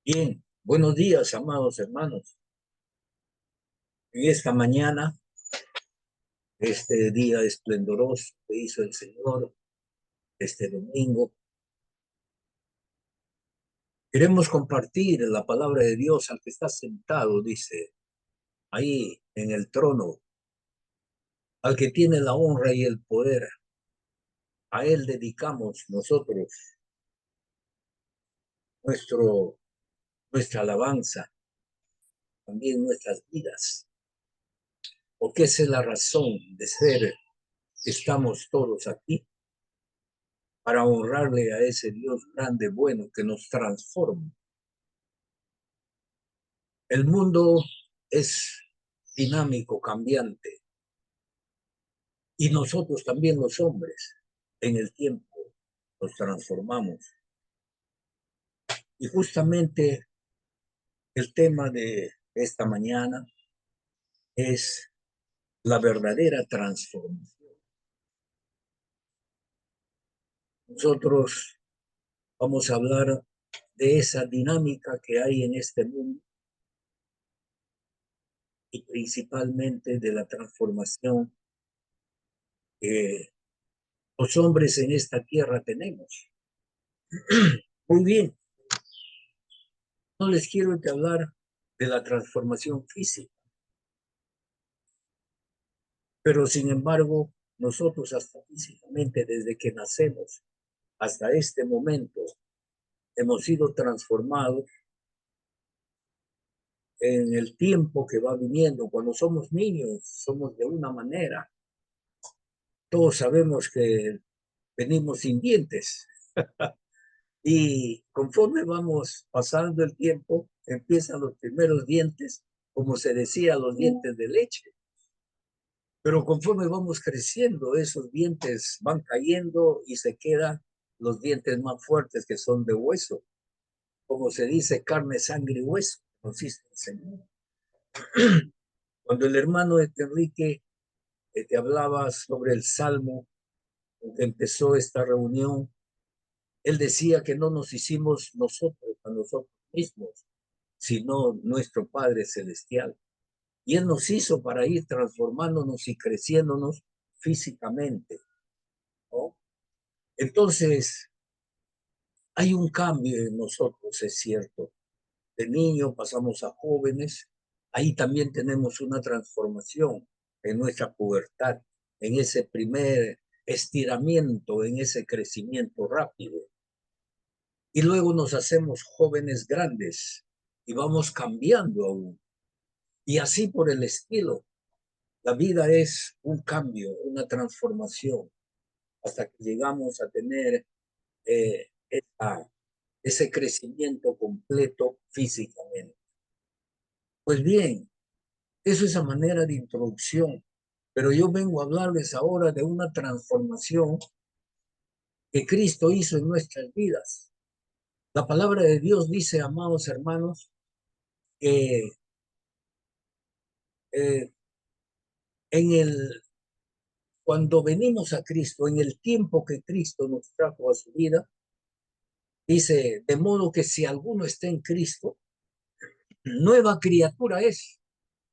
Bien, buenos días, amados hermanos. En esta mañana, este día esplendoroso que hizo el Señor, este domingo, queremos compartir la palabra de Dios al que está sentado, dice, ahí en el trono, al que tiene la honra y el poder. A Él dedicamos nosotros nuestro, nuestra alabanza, también nuestras vidas, porque esa es la razón de ser que estamos todos aquí, para honrarle a ese Dios grande, bueno, que nos transforma. El mundo es dinámico, cambiante, y nosotros también los hombres en el tiempo nos transformamos. Y justamente el tema de esta mañana es la verdadera transformación. Nosotros vamos a hablar de esa dinámica que hay en este mundo y principalmente de la transformación que los hombres en esta tierra tenemos. Muy bien, no les quiero que hablar de la transformación física, pero sin embargo, nosotros hasta físicamente, desde que nacemos hasta este momento, hemos sido transformados en el tiempo que va viniendo. Cuando somos niños, somos de una manera. Todos sabemos que venimos sin dientes. Y conforme vamos pasando el tiempo, empiezan los primeros dientes, como se decía, los dientes de leche. Pero conforme vamos creciendo, esos dientes van cayendo y se quedan los dientes más fuertes, que son de hueso. Como se dice, carne, sangre y hueso, consiste el Señor. Cuando el hermano de Enrique te hablaba sobre el salmo en que empezó esta reunión, él decía que no nos hicimos nosotros a nosotros mismos, sino nuestro Padre Celestial. Y Él nos hizo para ir transformándonos y creciéndonos físicamente, ¿no? Entonces, hay un cambio en nosotros, es cierto. De niño pasamos a jóvenes, ahí también tenemos una transformación en nuestra pubertad, en ese primer estiramiento, en ese crecimiento rápido. Y luego nos hacemos jóvenes grandes y vamos cambiando aún. Y así por el estilo. La vida es un cambio, una transformación, hasta que llegamos a tener ese crecimiento completo físicamente. Pues bien, eso es a manera de introducción, pero yo vengo a hablarles ahora de una transformación que Cristo hizo en nuestras vidas. La palabra de Dios dice, amados hermanos, que eh, en el, cuando venimos a Cristo, en el tiempo que Cristo nos trajo a su vida, dice, de modo que si alguno está en Cristo, nueva criatura es.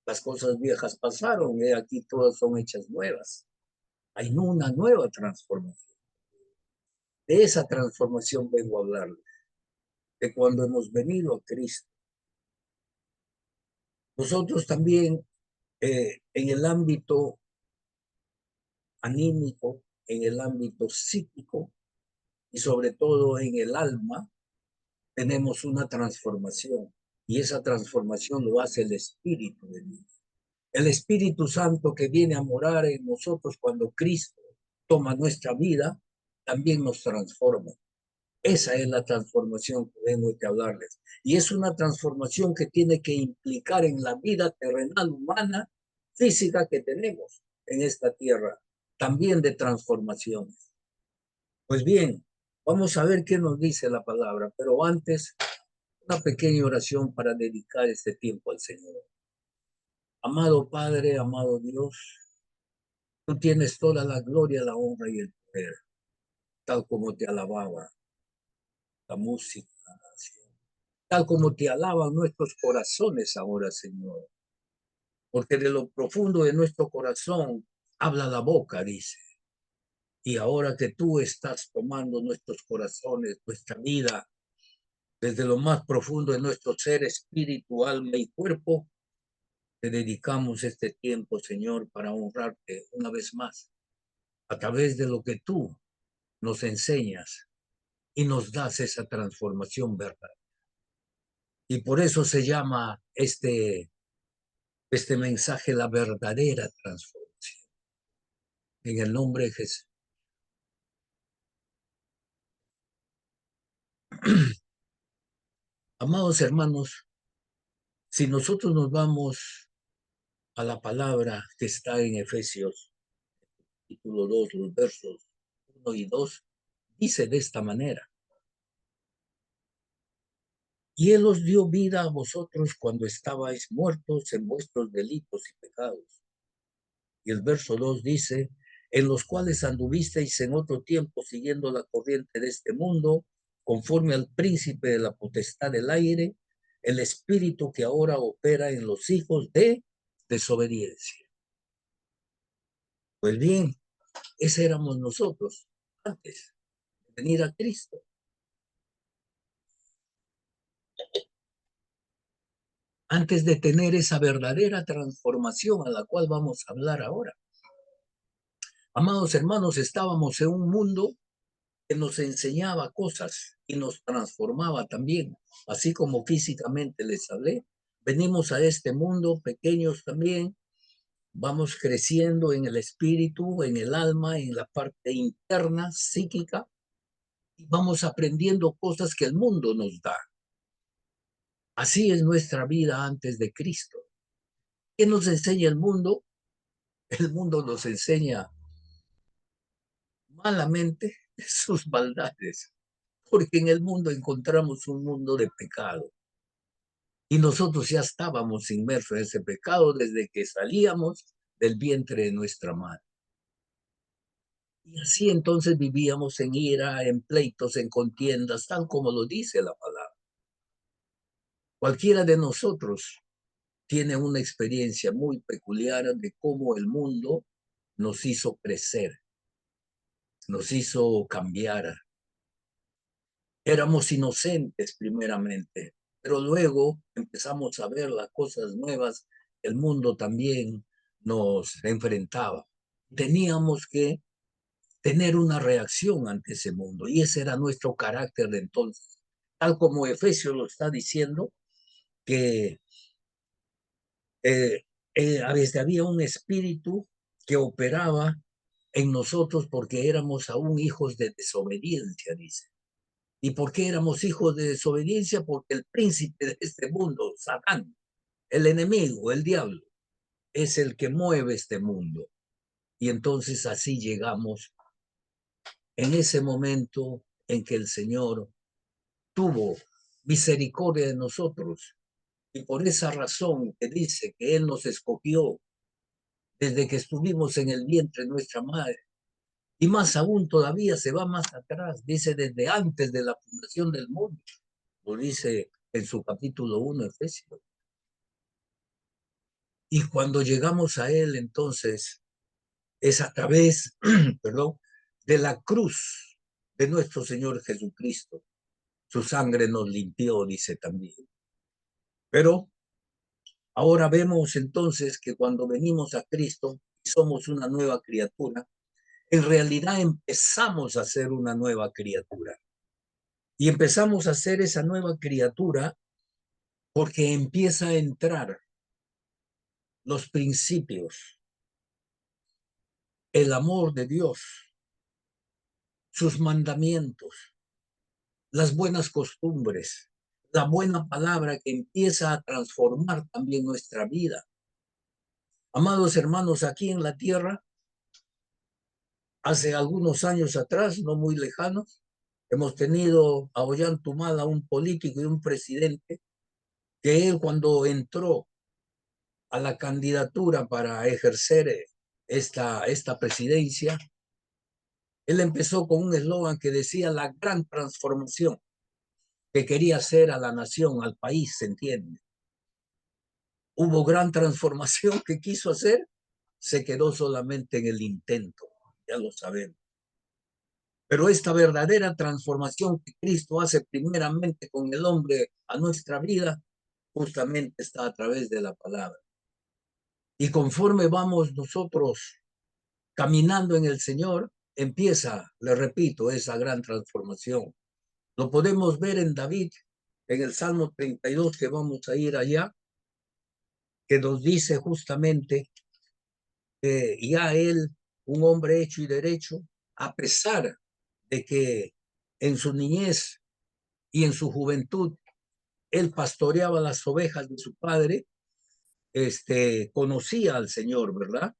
Las cosas viejas pasaron y aquí todas son hechas nuevas. Hay una nueva transformación. De esa transformación vengo a hablarles, de cuando hemos venido a Cristo. Nosotros también en el ámbito anímico, en el ámbito psíquico y sobre todo en el alma, tenemos una transformación y esa transformación lo hace el Espíritu de Dios. El Espíritu Santo que viene a morar en nosotros cuando Cristo toma nuestra vida, también nos transforma. Esa es la transformación que vengo a hablarles. Y es una transformación que tiene que implicar en la vida terrenal humana, física que tenemos en esta tierra, también de transformaciones. Pues bien, vamos a ver qué nos dice la palabra, pero antes, una pequeña oración para dedicar este tiempo al Señor. Amado Padre, amado Dios, Tú tienes toda la gloria, la honra y el poder, tal como te alababa la música, la nación, tal como te alaban nuestros corazones ahora, Señor. Porque de lo profundo de nuestro corazón habla la boca, dice. Y ahora que tú estás tomando nuestros corazones, nuestra vida, desde lo más profundo de nuestro ser, espíritu, alma y cuerpo, te dedicamos este tiempo, Señor, para honrarte una vez más, a través de lo que tú nos enseñas y nos das esa transformación verdadera. Y por eso se llama este mensaje la verdadera transformación. En el nombre de Jesús. Amados hermanos, si nosotros nos vamos a la palabra que está en Efesios, capítulo 2, los versos 1 y 2, dice de esta manera: y Él os dio vida a vosotros cuando estabais muertos en vuestros delitos y pecados. Y el verso 2 dice: en los cuales anduvisteis en otro tiempo siguiendo la corriente de este mundo, conforme al príncipe de la potestad del aire, el espíritu que ahora opera en los hijos de desobediencia. Pues bien, ese éramos nosotros antes de venir a Cristo. Antes de tener esa verdadera transformación a la cual vamos a hablar ahora. Amados hermanos, estábamos en un mundo que nos enseñaba cosas y nos transformaba también, así como físicamente les hablé. Venimos a este mundo pequeños también, vamos creciendo en el espíritu, en el alma, en la parte interna, psíquica, y vamos aprendiendo cosas que el mundo nos da. Así es nuestra vida antes de Cristo. ¿Qué nos enseña el mundo? El mundo nos enseña malamente sus maldades, porque en el mundo encontramos un mundo de pecado. Y nosotros ya estábamos inmersos en ese pecado desde que salíamos del vientre de nuestra madre. Y así entonces vivíamos en ira, en pleitos, en contiendas, tal como lo dice la palabra. Cualquiera de nosotros tiene una experiencia muy peculiar de cómo el mundo nos hizo crecer, nos hizo cambiar. Éramos inocentes primeramente, pero luego empezamos a ver las cosas nuevas que el mundo también nos enfrentaba. Teníamos que tener una reacción ante ese mundo y ese era nuestro carácter de entonces. Tal como Efesios lo está diciendo, que había un espíritu que operaba en nosotros porque éramos aún hijos de desobediencia, dice. ¿Y por qué éramos hijos de desobediencia? Porque el príncipe de este mundo, Satán, el enemigo, el diablo, es el que mueve este mundo. Y entonces así llegamos en ese momento en que el Señor tuvo misericordia de nosotros. Y por esa razón que dice que Él nos escogió desde que estuvimos en el vientre de nuestra madre. Y más aún todavía se va más atrás, dice desde antes de la fundación del mundo. Lo dice en su capítulo 1, Efesios. Y cuando llegamos a Él, entonces, es a través, perdón, de la cruz de nuestro Señor Jesucristo. Su sangre nos limpió, dice también. Pero ahora vemos entonces que cuando venimos a Cristo y somos una nueva criatura, en realidad empezamos a ser una nueva criatura. Y empezamos a ser esa nueva criatura porque empieza a entrar los principios, el amor de Dios, sus mandamientos, las buenas costumbres, la buena palabra que empieza a transformar también nuestra vida. Amados hermanos, aquí en la tierra, hace algunos años atrás, no muy lejanos, hemos tenido a Ollanta, un político y un presidente, que él cuando entró a la candidatura para ejercer esta presidencia, él empezó con un eslogan que decía la gran transformación que quería hacer a la nación, al país, ¿se entiende? Hubo gran transformación que quiso hacer, se quedó solamente en el intento, ya lo sabemos. Pero esta verdadera transformación que Cristo hace primeramente con el hombre a nuestra vida, justamente está a través de la palabra. Y conforme vamos nosotros caminando en el Señor, empieza, le repito, esa gran transformación. Lo podemos ver en David, en el Salmo 32, que vamos a ir allá, que nos dice justamente que ya él, un hombre hecho y derecho, a pesar de que en su niñez y en su juventud él pastoreaba las ovejas de su padre, conocía al Señor, ¿verdad?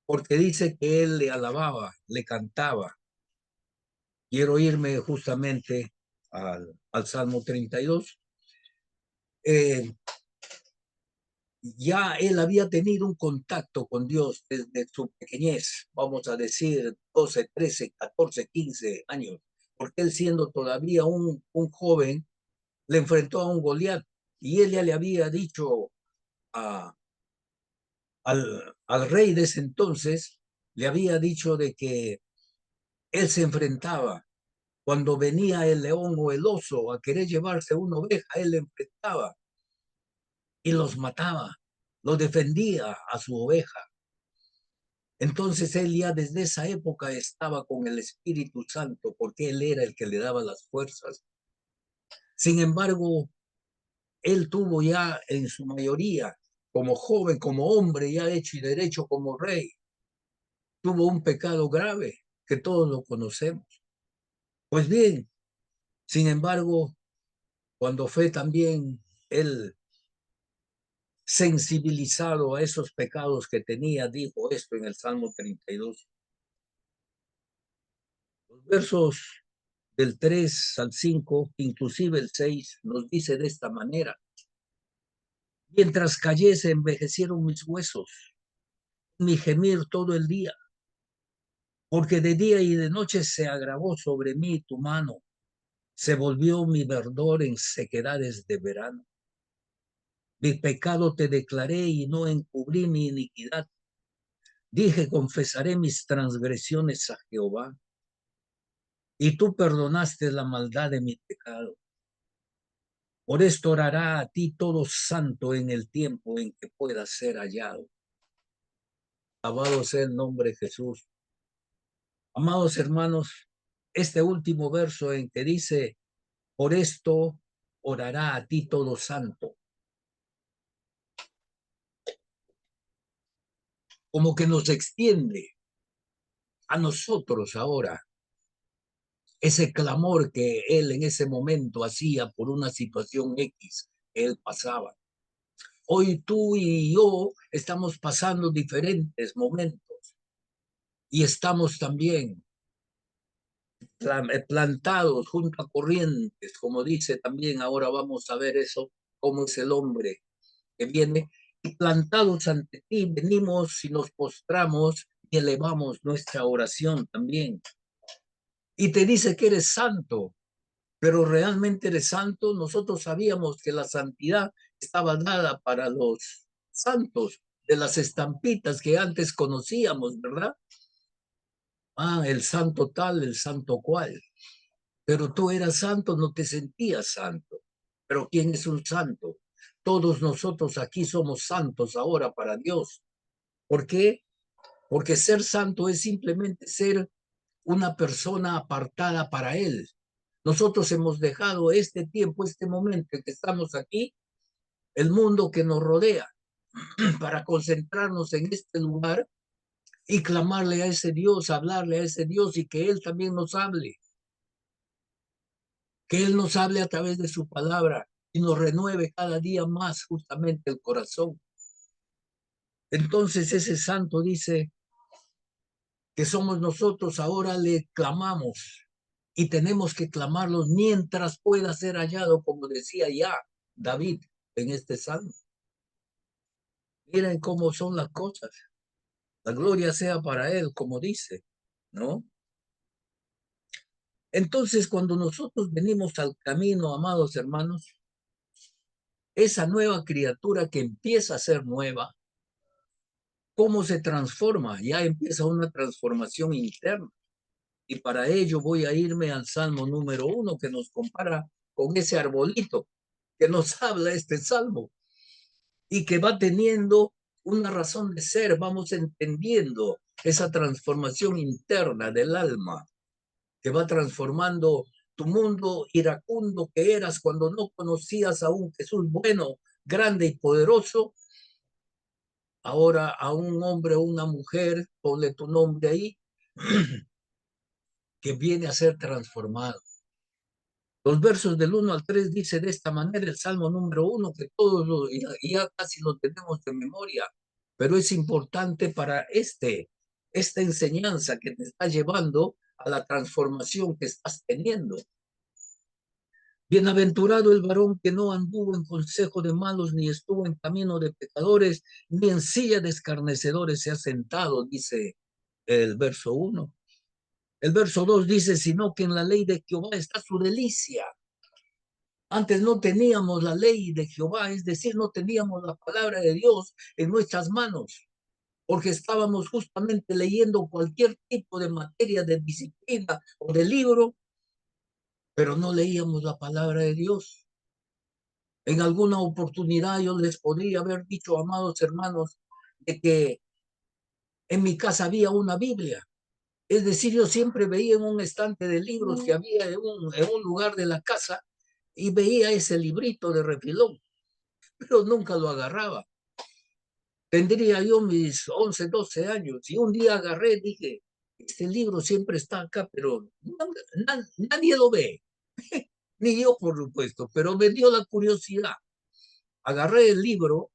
Porque dice que él le alababa, le cantaba. Quiero irme justamente al Salmo 32. Eh, ya él había tenido un contacto con Dios desde su pequeñez, vamos a decir 12, 13, 14, 15 años, porque él siendo todavía un joven, le enfrentó a un Goliat y él ya le había dicho a, al rey de ese entonces, le había dicho de que él se enfrentaba. Cuando venía el león o el oso a querer llevarse una oveja, él le enfrentaba y los mataba, lo defendía a su oveja. Entonces él ya desde esa época estaba con el Espíritu Santo porque él era el que le daba las fuerzas. Sin embargo, él tuvo ya en su mayoría, como joven, como hombre ya hecho y derecho como rey, tuvo un pecado grave que todos lo conocemos. Pues bien, sin embargo, cuando fue también él sensibilizado a esos pecados que tenía, dijo esto en el Salmo 32. Los versos del 3 al 5, inclusive el 6, nos dice de esta manera: mientras callé se envejecieron mis huesos, mi gemir todo el día, porque de día y de noche se agravó sobre mí tu mano, se volvió mi verdor en sequedades de verano. Mi pecado te declaré y no encubrí mi iniquidad. Dije, confesaré mis transgresiones a Jehová, y tú perdonaste la maldad de mi pecado. Por esto orará a ti todo santo en el tiempo en que pueda ser hallado. Alabado sea el nombre de Jesús. Amados hermanos, este último verso en que dice, por esto orará a ti todo santo, como que nos extiende a nosotros ahora ese clamor que él en ese momento hacía por una situación X que él pasaba. Hoy tú y yo estamos pasando diferentes momentos y estamos también plantados junto a corrientes, como dice también, ahora vamos a ver eso, cómo es el hombre que viene, y plantados ante ti, venimos y nos postramos y elevamos nuestra oración también. Y te dice que eres santo, pero realmente eres santo. Nosotros sabíamos que la santidad estaba dada para los santos de las estampitas que antes conocíamos, ¿verdad? Ah, el santo tal, el santo cual. Pero tú eras santo, no te sentías santo. Pero ¿quién es un santo? Todos nosotros aquí somos santos ahora para Dios. ¿Por qué? Porque ser santo es simplemente ser una persona apartada para Él. Nosotros hemos dejado este tiempo, este momento en que estamos aquí, el mundo que nos rodea, para concentrarnos en este lugar y clamarle a ese Dios, hablarle a ese Dios y que Él también nos hable. Que Él nos hable a través de su palabra y nos renueve cada día más justamente el corazón. Entonces ese santo dice que somos nosotros, ahora le clamamos y tenemos que clamarlos mientras pueda ser hallado, como decía ya David en este salmo. Miren cómo son las cosas. La gloria sea para Él, como dice, ¿no? Entonces, cuando nosotros venimos al camino, amados hermanos, esa nueva criatura que empieza a ser nueva, ¿cómo se transforma? Ya empieza una transformación interna. Y para ello voy a irme al Salmo número 1, que nos compara con ese arbolito que nos habla este salmo y que va teniendo una razón de ser. Vamos entendiendo esa transformación interna del alma que va transformando tu mundo iracundo que eras cuando no conocías a un Jesús bueno, grande y poderoso. Ahora a un hombre o una mujer, ponle tu nombre ahí, que viene a ser transformado. Los versos del 1 al 3 dice de esta manera el Salmo número 1, que todos ya casi lo tenemos de memoria, pero es importante para esta enseñanza que te está llevando a la transformación que estás teniendo. Bienaventurado el varón que no anduvo en consejo de malos, ni estuvo en camino de pecadores, ni en silla de escarnecedores se ha sentado, dice el verso 1. El verso 2 dice, sino que en la ley de Jehová está su delicia. Antes no teníamos la ley de Jehová, es decir, no teníamos la palabra de Dios en nuestras manos, porque estábamos justamente leyendo cualquier tipo de materia de disciplina o de libro, pero no leíamos la palabra de Dios. En alguna oportunidad yo les podría haber dicho, amados hermanos, de que en mi casa había una Biblia. Es decir, yo siempre veía en un estante de libros que había en un lugar de la casa y veía ese librito de refilón, pero nunca lo agarraba. Tendría yo mis 11, 12 años y un día agarré, dije, este libro siempre está acá, pero nadie lo ve, ni yo por supuesto, pero me dio la curiosidad. Agarré el libro,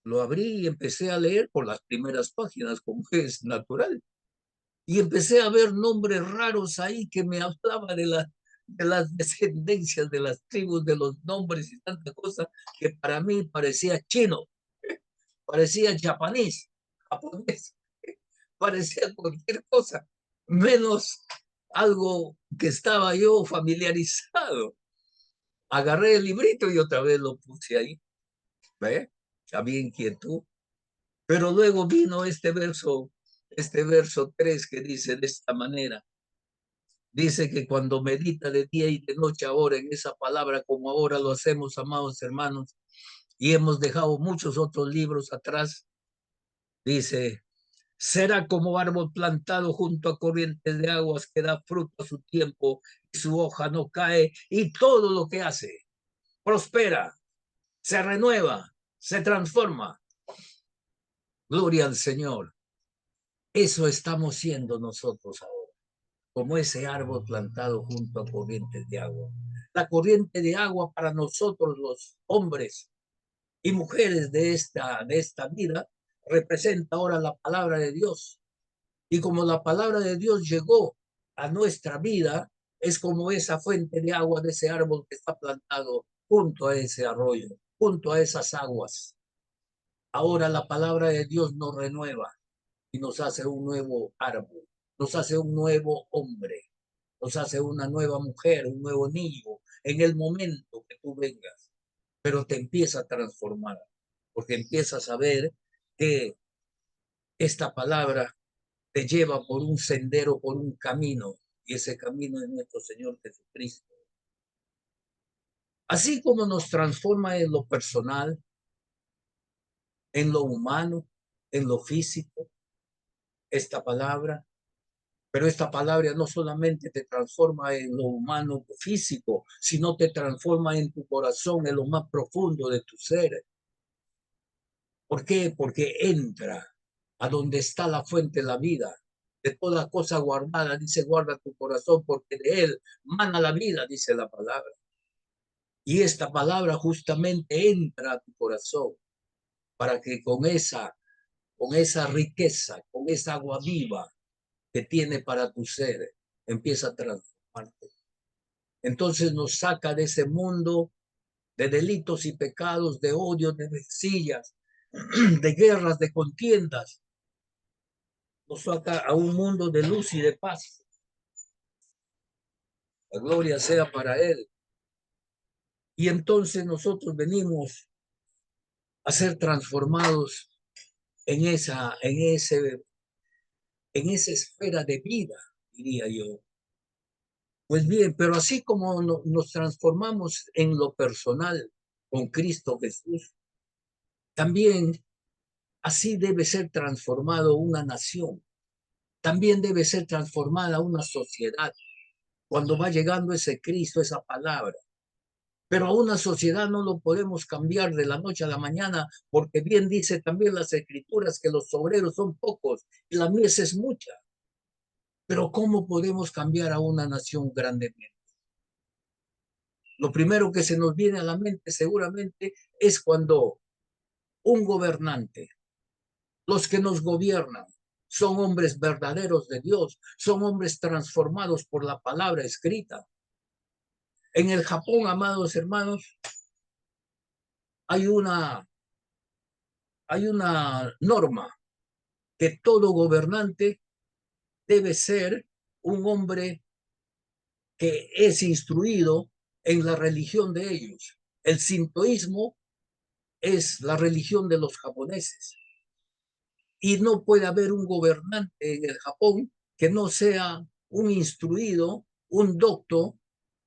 lo abrí y empecé a leer por las primeras páginas, como es natural. Y empecé a ver nombres raros ahí que me hablaban de las descendencias, de las tribus, de los nombres y tanta cosa que para mí parecía chino, parecía japonés, parecía cualquier cosa, menos algo que estaba yo familiarizado. Agarré el librito y otra vez lo puse ahí, ¿ve? Había inquietud. Pero luego vino este verso 3 que dice de esta manera. Dice que cuando medita de día y de noche ahora en esa palabra, como ahora lo hacemos, amados hermanos, y hemos dejado muchos otros libros atrás, dice, será como árbol plantado junto a corrientes de aguas que da fruto a su tiempo y su hoja no cae y todo lo que hace prospera, se renueva, se transforma. Gloria al Señor. Eso estamos siendo nosotros ahora, como ese árbol plantado junto a corrientes de agua. La corriente de agua para nosotros los hombres y mujeres de esta vida representa ahora la palabra de Dios. Y como la palabra de Dios llegó a nuestra vida, es como esa fuente de agua de ese árbol que está plantado junto a ese arroyo, junto a esas aguas. Ahora la palabra de Dios nos renueva y nos hace un nuevo árbol, nos hace un nuevo hombre, nos hace una nueva mujer, un nuevo niño, en el momento que tú vengas, pero te empieza a transformar, porque empiezas a ver que esta palabra te lleva por un sendero, por un camino, y ese camino es nuestro Señor Jesucristo. Así como nos transforma en lo personal, en lo humano, en lo físico, esta palabra, pero esta palabra no solamente te transforma en lo humano físico, sino te transforma en tu corazón, en lo más profundo de tu ser. ¿Por qué? Porque entra a donde está la fuente de la vida. De toda cosa guardada, dice, guarda tu corazón, porque de él mana la vida, dice la palabra. Y esta palabra justamente entra a tu corazón para que con esa riqueza, con esa agua viva que tiene para tu ser, empieza a transformarte. Entonces nos saca de ese mundo de delitos y pecados, de odio, de rencillas, de guerras, de contiendas, nos saca a un mundo de luz y de paz. La gloria sea para Él. Y entonces nosotros venimos a ser transformados en esa esfera de vida, diría yo. Pues bien, pero así como nos transformamos en lo personal con Cristo Jesús, también así debe ser transformado una nación, también debe ser transformada una sociedad cuando va llegando ese Cristo, esa palabra. Pero a una sociedad no lo podemos cambiar de la noche a la mañana, porque bien dice también las Escrituras que los obreros son pocos y la mies es mucha. Pero ¿cómo podemos cambiar a una nación grandemente? Lo primero que se nos viene a la mente seguramente es cuando un gobernante, los que nos gobiernan, son hombres verdaderos de Dios, son hombres transformados por la palabra escrita. En el Japón, amados hermanos, hay una norma que todo gobernante debe ser un hombre que es instruido en la religión de ellos. El sintoísmo es la religión de los japoneses. Y no puede haber un gobernante en el Japón que no sea un instruido, un docto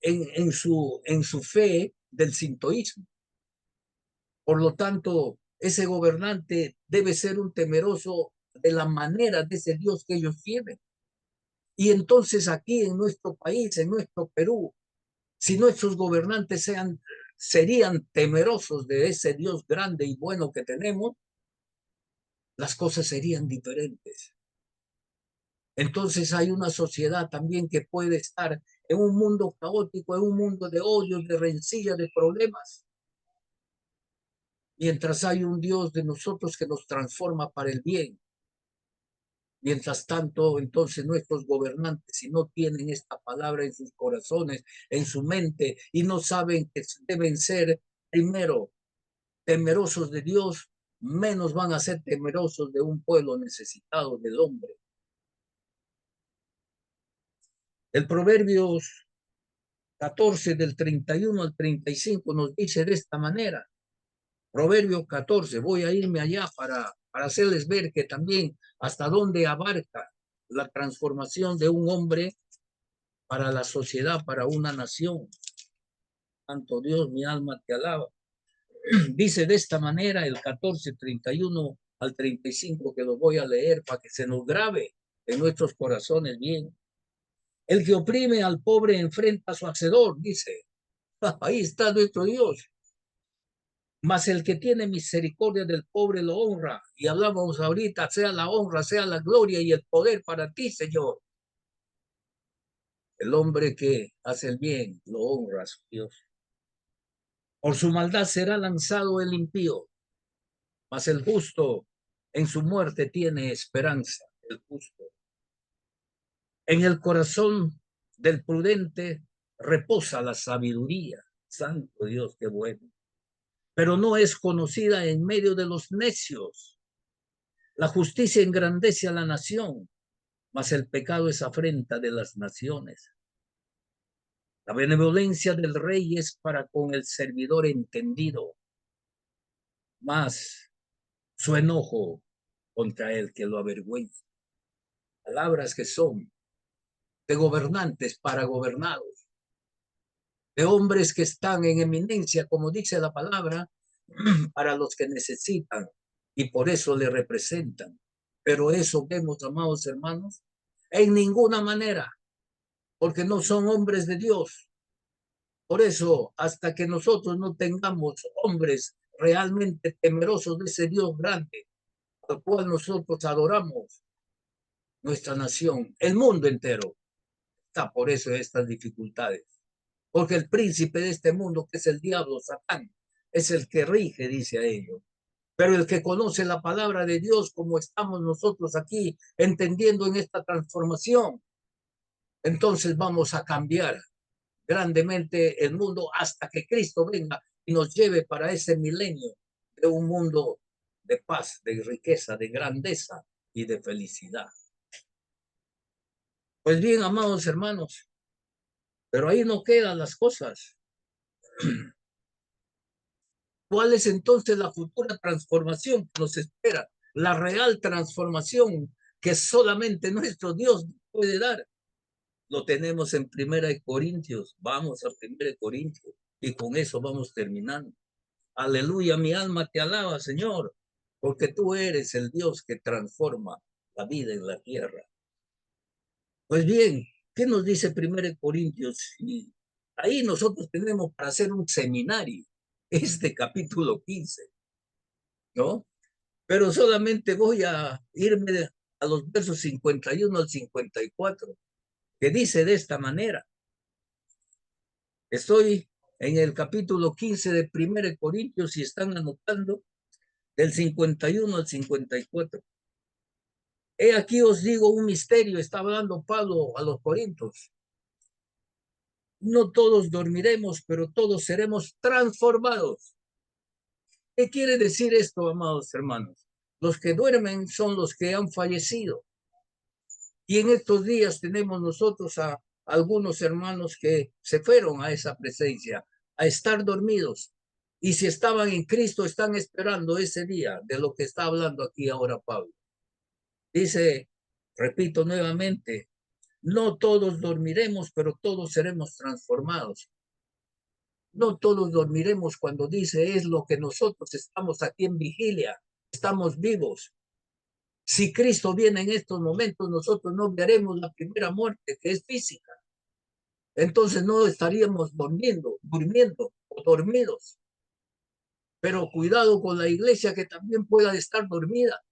en su fe del sintoísmo. Por lo tanto, ese gobernante debe ser un temeroso de la manera de ese Dios que ellos tienen. Y entonces aquí en nuestro país, en nuestro Perú, si nuestros gobernantes serían temerosos de ese Dios grande y bueno que tenemos, las cosas serían diferentes. Entonces hay una sociedad también que puede estar en un mundo caótico, en un mundo de odios, de rencilla, de problemas, mientras hay un Dios de nosotros que nos transforma para el bien. Mientras tanto, entonces nuestros gobernantes, si no tienen esta palabra en sus corazones, en su mente, y no saben que deben ser primero temerosos de Dios, menos van a ser temerosos de un pueblo necesitado del hombre. El Proverbios 14 del 31 al 35 nos dice de esta manera. Proverbio 14, voy a irme allá para hacerles ver que también hasta dónde abarca la transformación de un hombre para la sociedad, para una nación. Santo Dios, mi alma te alaba. Dice de esta manera el 14, 31 al 35, que lo voy a leer para que se nos grabe en nuestros corazones bien. El que oprime al pobre enfrenta a su hacedor, dice. Ahí está nuestro Dios. Mas el que tiene misericordia del pobre lo honra. Y hablamos ahorita, sea la honra, sea la gloria y el poder para ti, Señor. El hombre que hace el bien lo honra a su Dios. Por su maldad será lanzado el impío, mas el justo en su muerte tiene esperanza, el justo. En el corazón del prudente reposa la sabiduría. Santo Dios, qué bueno. Pero no es conocida en medio de los necios. La justicia engrandece a la nación, mas el pecado es afrenta de las naciones. La benevolencia del rey es para con el servidor entendido, mas su enojo contra el que lo avergüenza. Palabras que son de gobernantes para gobernados, de hombres que están en eminencia, como dice la palabra, para los que necesitan y por eso le representan. Pero eso vemos, amados hermanos, en ninguna manera, porque no son hombres de Dios. Por eso, hasta que nosotros no tengamos hombres realmente temerosos de ese Dios grande, al cual nosotros adoramos, nuestra nación, el mundo entero, está por eso estas dificultades. Porque el príncipe de este mundo, que es el diablo, Satán, es el que rige, dice a ellos. Pero el que conoce la palabra de Dios, como estamos nosotros aquí entendiendo en esta transformación, entonces vamos a cambiar grandemente el mundo hasta que Cristo venga y nos lleve para ese milenio de un mundo de paz, de riqueza, de grandeza y de felicidad. Pues bien, amados hermanos, pero ahí no quedan las cosas. ¿Cuál es entonces la futura transformación que nos espera? La real transformación que solamente nuestro Dios puede dar. Lo tenemos en Primera de Corintios. Vamos a Primera de Corintios y con eso vamos terminando. Aleluya, mi alma te alaba, Señor, porque tú eres el Dios que transforma la vida en la tierra. Pues bien, ¿qué nos dice Primera de Corintios? Y ahí nosotros tenemos para hacer un seminario, este capítulo 15, ¿no? Pero solamente voy a irme a los versos 51 al 54, que dice de esta manera. Estoy en el capítulo 15 de 1 Corintios y están anotando del 51 al 54. He aquí os digo un misterio, está hablando Pablo a los Corintios. No todos dormiremos, pero todos seremos transformados. ¿Qué quiere decir esto, amados hermanos? Los que duermen son los que han fallecido. Y en estos días tenemos nosotros a algunos hermanos que se fueron a esa presencia, a estar dormidos. Y si estaban en Cristo, están esperando ese día de lo que está hablando aquí ahora Pablo. Dice, repito nuevamente, no todos dormiremos, pero todos seremos transformados. No todos dormiremos cuando dice es lo que nosotros estamos aquí en vigilia, estamos vivos. Si Cristo viene en estos momentos, nosotros no veremos la primera muerte, que es física. Entonces no estaríamos durmiendo o dormidos. Pero cuidado con la iglesia que también pueda estar dormida.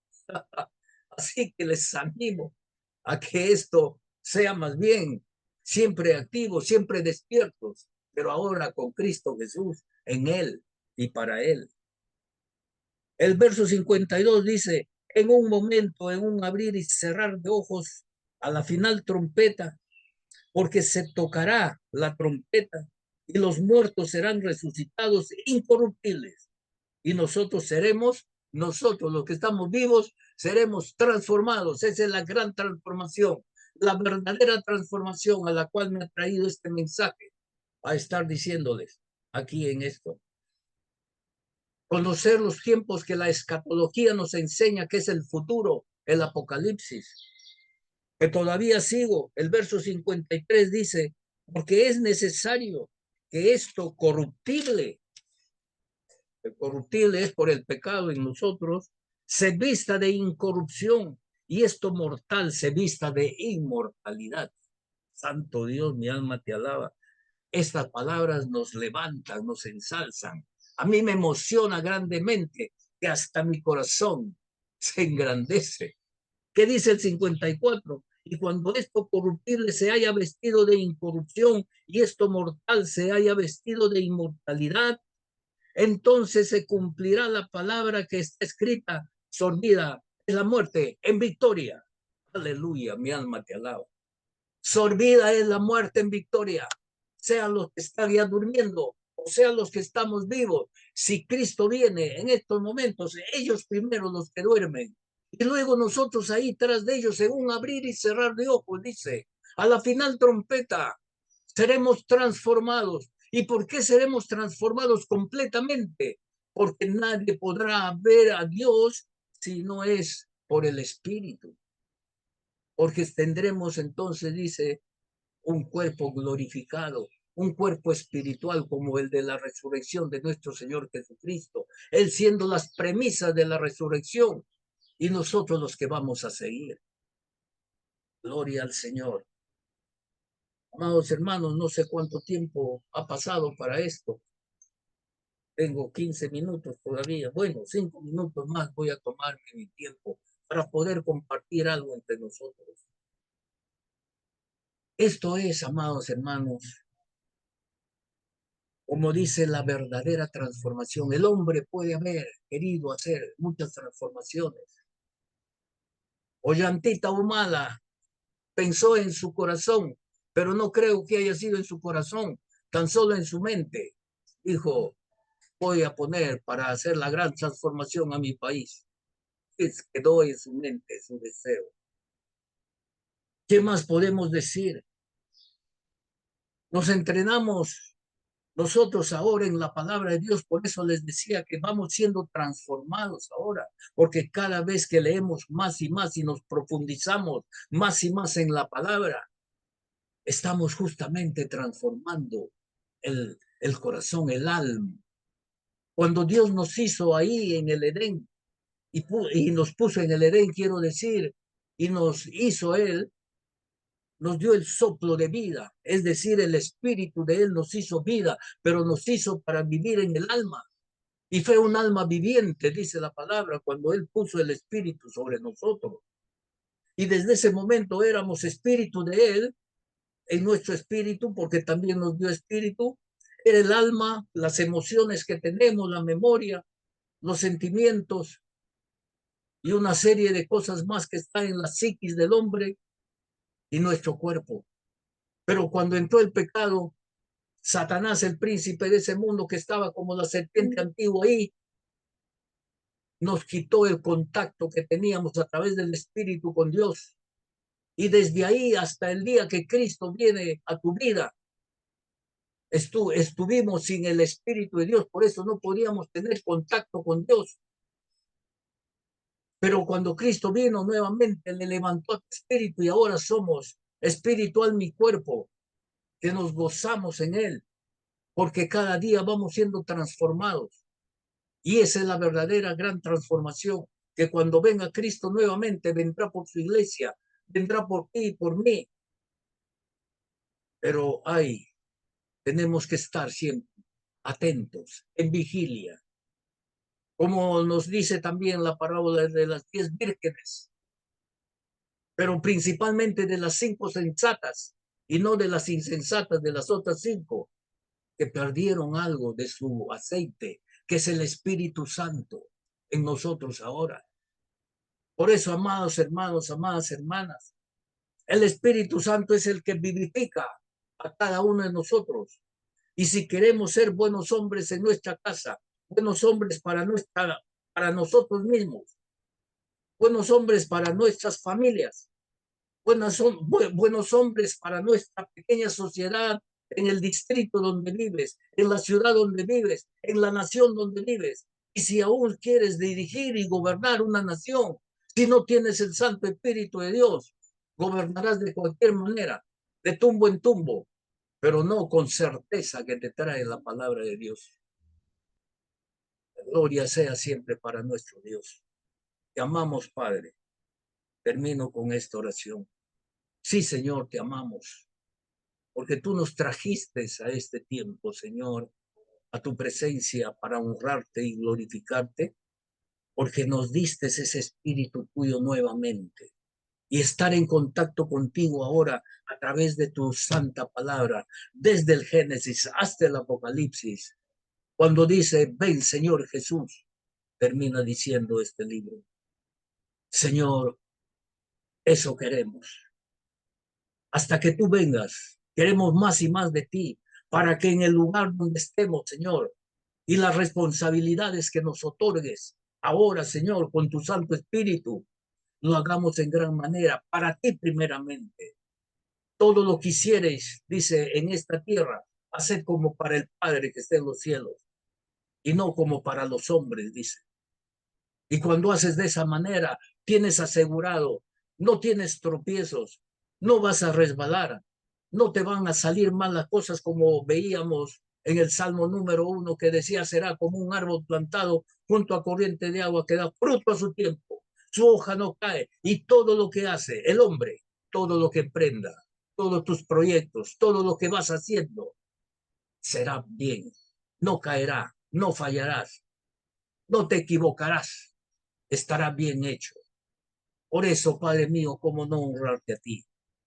Así que les animo a que esto sea más bien siempre activos, siempre despiertos, pero ahora con Cristo Jesús en Él y para Él. El verso 52 dice, en un momento, en un abrir y cerrar de ojos, a la final trompeta, porque se tocará la trompeta y los muertos serán resucitados incorruptibles y nosotros los que estamos vivos, seremos transformados. Esa es la gran transformación, la verdadera transformación a la cual me ha traído este mensaje, a estar diciéndoles aquí en esto. Conocer los tiempos que la escatología nos enseña que es el futuro, el apocalipsis. Que todavía sigo, el verso 53 dice, porque es necesario que esto corruptible, el corruptible es por el pecado en nosotros, se vista de incorrupción y esto mortal se vista de inmortalidad. Santo Dios, mi alma te alaba. Estas palabras nos levantan, nos ensalzan. A mí me emociona grandemente que hasta mi corazón se engrandece. ¿Qué dice el 54? Y cuando esto corruptible se haya vestido de incorrupción y esto mortal se haya vestido de inmortalidad, entonces se cumplirá la palabra que está escrita, sorbida es la muerte en victoria. Aleluya, mi alma te alaba. Sorbida es la muerte en victoria, sean los que están ya durmiendo o sean los que estamos vivos. Si Cristo viene en estos momentos, ellos primero los que duermen y luego nosotros ahí tras de ellos en un abrir y cerrar de ojos, dice, a la final trompeta seremos transformados. ¿Y por qué seremos transformados completamente? Porque nadie podrá ver a Dios si no es por el Espíritu. Porque tendremos entonces, dice, un cuerpo glorificado, un cuerpo espiritual como el de la resurrección de nuestro Señor Jesucristo, Él siendo las premisas de la resurrección y nosotros los que vamos a seguir. Gloria al Señor. Amados hermanos, no sé cuánto tiempo ha pasado para esto. Tengo 15 minutos todavía. Bueno, 5 minutos más voy a tomarme mi tiempo para poder compartir algo entre nosotros. Esto es, amados hermanos, como dice la verdadera transformación. El hombre puede haber querido hacer muchas transformaciones. Ollantita Humala pensó en su corazón, pero no creo que haya sido en su corazón, tan solo en su mente. Dijo, voy a poner para hacer la gran transformación a mi país. Quedó en su mente su deseo. ¿Qué más podemos decir? Nos entrenamos nosotros ahora en la palabra de Dios, por eso les decía que vamos siendo transformados ahora, porque cada vez que leemos más y nos profundizamos más y más en la palabra, estamos justamente transformando el corazón, el alma. Cuando Dios nos hizo ahí en el Edén y nos puso en el Edén, quiero decir, y nos hizo Él, nos dio el soplo de vida, es decir, el espíritu de Él nos hizo vida, pero nos hizo para vivir en el alma. Y fue un alma viviente, dice la palabra, cuando Él puso el espíritu sobre nosotros. Y desde ese momento éramos espíritu de Él, en nuestro espíritu, porque también nos dio espíritu, era el alma, las emociones que tenemos, la memoria, los sentimientos y una serie de cosas más que están en la psiquis del hombre y nuestro cuerpo. Pero cuando entró el pecado, Satanás, el príncipe de ese mundo que estaba como la serpiente antigua ahí, nos quitó el contacto que teníamos a través del Espíritu con Dios. Y desde ahí hasta el día que Cristo viene a tu vida, estuvimos sin el Espíritu de Dios, por eso no podíamos tener contacto con Dios. Pero cuando Cristo vino nuevamente, le levantó a tu espíritu y ahora somos espiritual mi cuerpo, que nos gozamos en Él, porque cada día vamos siendo transformados. Y esa es la verdadera gran transformación, que cuando venga Cristo nuevamente, vendrá por su iglesia, vendrá por ti y por mí. Pero tenemos que estar siempre atentos, en vigilia. Como nos dice también la parábola de las 10 vírgenes, pero principalmente de las 5 sensatas y no de las insensatas de las otras 5 que perdieron algo de su aceite, que es el Espíritu Santo en nosotros ahora. Por eso, amados hermanos, amadas hermanas, el Espíritu Santo es el que vivifica a cada uno de nosotros. Y si queremos ser buenos hombres en nuestra casa, buenos hombres para nosotros mismos, buenos hombres para nuestras familias, buenos hombres para nuestra pequeña sociedad, en el distrito donde vives, en la ciudad donde vives, en la nación donde vives. Y si aún quieres dirigir y gobernar una nación, si no tienes el Santo Espíritu de Dios, gobernarás de cualquier manera, de tumbo en tumbo, pero no con certeza que te trae la palabra de Dios. La gloria sea siempre para nuestro Dios. Te amamos, Padre. Termino con esta oración. Sí, Señor, te amamos, porque tú nos trajiste a este tiempo, Señor, a tu presencia para honrarte y glorificarte, porque nos diste ese espíritu tuyo nuevamente y estar en contacto contigo ahora a través de tu santa palabra, desde el Génesis hasta el Apocalipsis. Cuando dice, ven Señor Jesús, termina diciendo este libro. Señor, eso queremos. Hasta que tú vengas, queremos más y más de ti, para que en el lugar donde estemos, Señor, y las responsabilidades que nos otorgues ahora, Señor, con tu Santo Espíritu, lo hagamos en gran manera, para ti primeramente. Todo lo que hiciereis, dice, en esta tierra, haced como para el Padre que está en los cielos, y no como para los hombres, dice. Y cuando haces de esa manera, tienes asegurado, no tienes tropiezos, no vas a resbalar, no te van a salir mal las cosas como veíamos en el Salmo número 1 que decía, será como un árbol plantado junto a corriente de agua que da fruto a su tiempo, su hoja no cae y todo lo que hace el hombre, todo lo que emprenda, todos tus proyectos, todo lo que vas haciendo, será bien, no caerá, no fallarás, no te equivocarás, estará bien hecho. Por eso, Padre mío, cómo no honrarte a ti.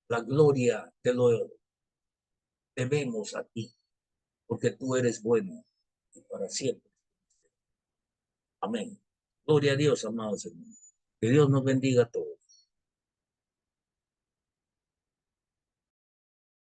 La gloria te lo debemos a ti, porque tú eres bueno y para siempre. Amén. Gloria a Dios, amados hermanos. Que Dios nos bendiga a todos.